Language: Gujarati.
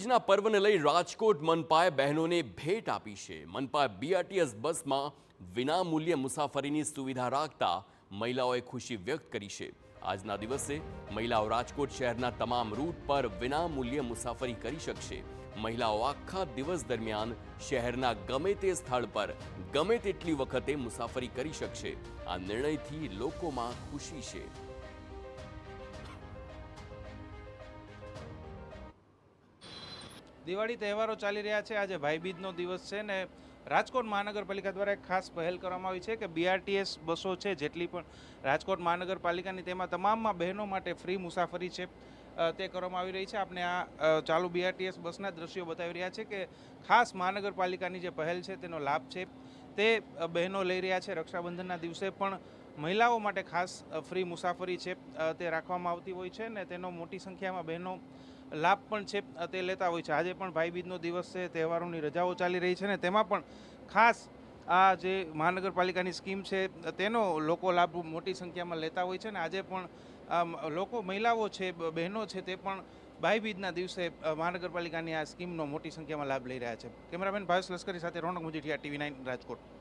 ભાઈબીજના પર્વને લઈ રાજકોટ મનપાએ બહેનોને ભેટ આપી છે। મનપાએ બીઆરટીએસ બસમાં વિનામૂલ્યે મુસાફરીની સુવિધા રાખતા મહિલાઓએ ખુશી વ્યક્ત કરી છે। આજના દિવસે મહિલાઓ રાજકોટ શહેરના તમામ રૂટ પર વિનામૂલ્યે મુસાફરી કરી શકશે। મહિલાઓ આખા દિવસ દરમિયાન શહેરના ગમે તે સ્થળ પર ગમે તેટલી વખતે મુસાફરી કરી શકશે। આ નિર્ણયથી લોકોમાં ખુશી છે। દિવાળી તહેવારો ચાલી રહ્યા છે। આજે ભાઈબીજનો દિવસ છે ને રાજકોટ મહાનગરપાલિકા દ્વારા એક ખાસ પહેલ કરવામાં આવી છે કે બીઆરટીએસ બસો છે જેટલી પણ રાજકોટ મહાનગરપાલિકાની તેમાં તમામમાં બહેનો માટે ફ્રી મુસાફરી છે તે કરવામાં આવી રહી છે। આપણે આ ચાલુ બીઆરટીએસ બસના દ્રશ્યો બતાવી રહ્યા છે કે ખાસ મહાનગરપાલિકાની જે પહેલ છે તેનો લાભ છે તે બહેનો લઈ રહ્યા છે। રક્ષાબંધનના દિવસે પણ મહિલાઓ માટે ખાસ ફ્રી મુસાફરી છે તે રાખવામાં આવતી હોય છે ને તેનો મોટી સંખ્યામાં બહેનો લાભ પણ છે તે લેતા હોય છે। આજે પણ ભાઈબીજનો દિવસ છે, તહેવારોની રજાઓ ચાલી રહી છે ને તેમાં પણ ખાસ આ જે મહાનગરપાલિકાની સ્કીમ છે તેનો લોકો લાભ મોટી સંખ્યામાં લેતા હોય છે ને આજે પણ લોકો મહિલાઓ છે, બહેનો છે તે પણ ભાઈબીજના દિવસે મહાનગરપાલિકાની આ સ્કીમનો મોટી સંખ્યામાં લાભ લઈ રહ્યા છે। કેમેરામેન ભાવેશ લશ્કરી સાથે રોનક મુજીઠિયા, TV9 રાજકોટ।